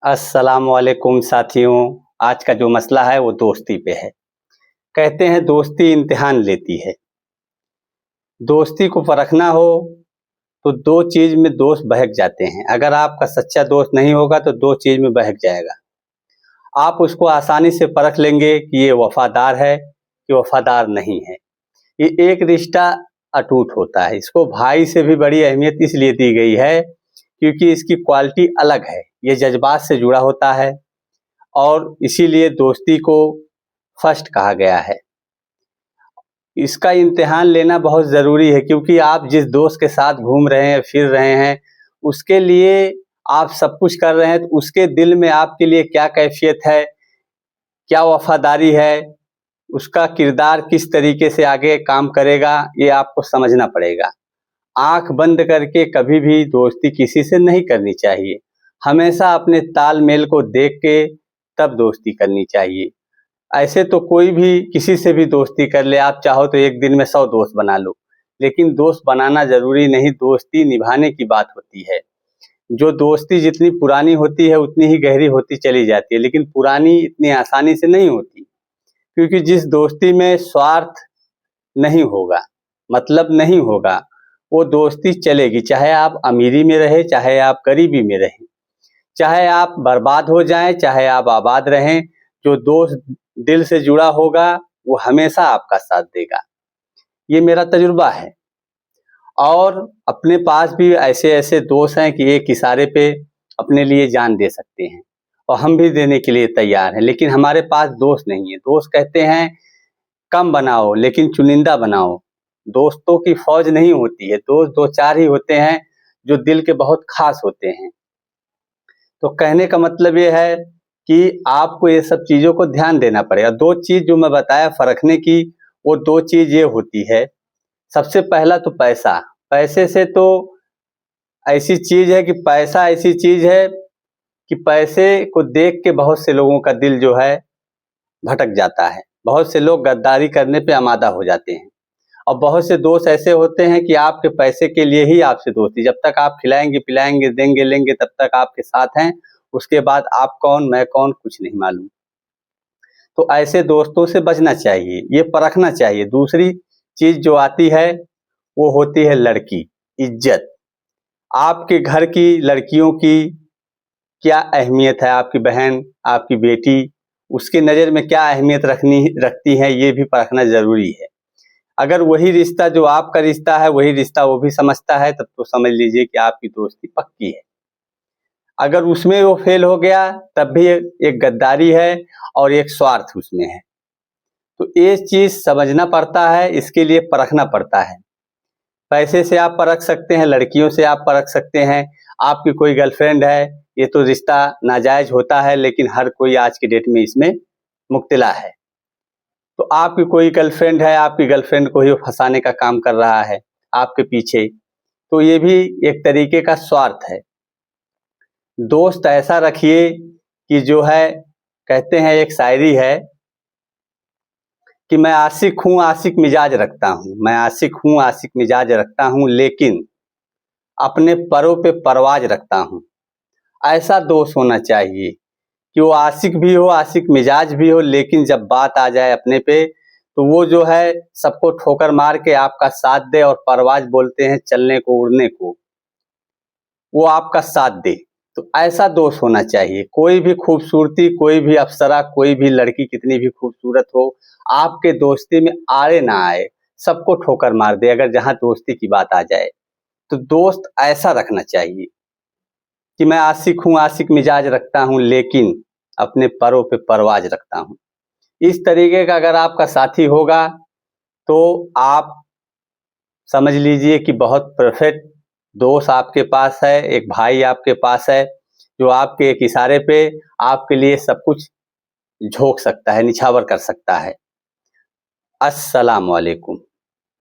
अस्सलाम वालेकुम साथियों। आज का जो मसला है वो दोस्ती पे है। कहते हैं दोस्ती इम्तिहान लेती है। दोस्ती को परखना हो तो दो चीज में दोस्त बहक जाते हैं। अगर आपका सच्चा दोस्त नहीं होगा तो दो चीज में बहक जाएगा। आप उसको आसानी से परख लेंगे कि ये वफादार है कि वफादार नहीं है। ये एक रिश्ता अटूट होता है। इसको भाई से भी बड़ी अहमियत इसलिए दी गई है क्योंकि इसकी क्वालिटी अलग है। ये जज्बात से जुड़ा होता है और इसीलिए दोस्ती को फर्स्ट कहा गया है। इसका इम्तिहान लेना बहुत ज़रूरी है क्योंकि आप जिस दोस्त के साथ घूम रहे हैं, फिर रहे हैं, उसके लिए आप सब कुछ कर रहे हैं, तो उसके दिल में आपके लिए क्या कैफ़ियत है, क्या वफ़ादारी है, उसका किरदार किस तरीके से आगे काम करेगा, ये आपको समझना पड़ेगा। आँख बंद करके कभी भी दोस्ती किसी से नहीं करनी चाहिए। हमेशा अपने तालमेल को देख के तब दोस्ती करनी चाहिए। ऐसे तो कोई भी किसी से भी दोस्ती कर ले, आप चाहो तो एक दिन में 100 दोस्त बना लो, लेकिन दोस्त बनाना ज़रूरी नहीं, दोस्ती निभाने की बात होती है। जो दोस्ती जितनी पुरानी होती है उतनी ही गहरी होती चली जाती है, लेकिन पुरानी इतनी आसानी से नहीं होती, क्योंकि जिस दोस्ती में स्वार्थ नहीं होगा, मतलब नहीं होगा, वो दोस्ती चलेगी, चाहे आप अमीरी में रहें, चाहे आप गरीबी में रहें, चाहे आप बर्बाद हो जाएं, चाहे आप आबाद रहें। जो दोस्त दिल से जुड़ा होगा वो हमेशा आपका साथ देगा। ये मेरा तजुर्बा है और अपने पास भी ऐसे ऐसे दोस्त हैं कि एक इशारे पे अपने लिए जान दे सकते हैं और हम भी देने के लिए तैयार हैं, लेकिन हमारे पास दोस्त नहीं है। दोस्त कहते हैं कम बनाओ लेकिन चुनिंदा बनाओ। दोस्तों की फौज नहीं होती है, दोस्त दो चार ही होते हैं जो दिल के बहुत खास होते हैं। तो कहने का मतलब ये है कि आपको ये सब चीज़ों को ध्यान देना पड़ेगा। दो चीज़ जो मैं बताया परखने की, वो दो चीज़ ये होती है। सबसे पहला तो पैसा। पैसे से तो ऐसी चीज़ है कि पैसा ऐसी चीज़ है कि पैसे को देख के बहुत से लोगों का दिल जो है भटक जाता है। बहुत से लोग गद्दारी करने पे आमादा हो जाते हैं और बहुत से दोस्त ऐसे होते हैं कि आपके पैसे के लिए ही आपसे दोस्ती। जब तक आप खिलाएंगे पिलाएंगे देंगे लेंगे तब तक आपके साथ हैं, उसके बाद आप कौन मैं कौन कुछ नहीं मालूम। तो ऐसे दोस्तों से बचना चाहिए, ये परखना चाहिए। दूसरी चीज जो आती है वो होती है लड़की, इज्जत। आपके घर की लड़कियों की क्या अहमियत है, आपकी बहन आपकी बेटी, उसकी नज़र में क्या अहमियत रखती है, ये भी परखना जरूरी है। अगर वही रिश्ता जो आपका रिश्ता है वही रिश्ता वो भी समझता है, तब तो समझ लीजिए कि आपकी दोस्ती पक्की है। अगर उसमें वो फेल हो गया तब भी एक गद्दारी है और एक स्वार्थ उसमें है। तो ये चीज़ समझना पड़ता है, इसके लिए परखना पड़ता है। पैसे से आप परख सकते हैं, लड़कियों से आप परख सकते हैं। आपकी कोई गर्लफ्रेंड है, ये तो रिश्ता नाजायज होता है, लेकिन हर कोई आज की डेट में इसमें मुब्तला है। तो आपकी कोई गर्लफ्रेंड है, आपकी गर्लफ्रेंड को ही फंसाने का काम कर रहा है आपके पीछे, तो ये भी एक तरीके का स्वार्थ है। दोस्त ऐसा रखिए कि जो है, कहते हैं एक शायरी है कि मैं आशिक हूँ आशिक मिजाज रखता हूँ, मैं आशिक हूँ आशिक मिजाज रखता हूँ, लेकिन अपने परों पे परवाज रखता हूँ। ऐसा दोस्त होना चाहिए कि वो आशिक भी हो, आशिक मिजाज भी हो, लेकिन जब बात आ जाए अपने पे तो वो जो है सबको ठोकर मार के आपका साथ दे। और परवाज बोलते हैं चलने को उड़ने को, वो आपका साथ दे। तो ऐसा दोस्त होना चाहिए। कोई भी खूबसूरती, कोई भी अप्सरा, कोई भी लड़की कितनी भी खूबसूरत हो, आपके दोस्ती में आए ना आए, सबको ठोकर मार दे अगर जहाँ दोस्ती की बात आ जाए। तो दोस्त ऐसा रखना चाहिए कि मैं आशिक हूँ आशिक मिजाज रखता हूँ, लेकिन अपने परों पे परवाज रखता हूँ। इस तरीके का अगर आपका साथी होगा तो आप समझ लीजिए कि बहुत परफेक्ट दोस्त आपके पास है, एक भाई आपके पास है जो आपके एक इशारे पे आपके लिए सब कुछ झोंक सकता है, निछावर कर सकता है। अस्सलाम वालेकुम।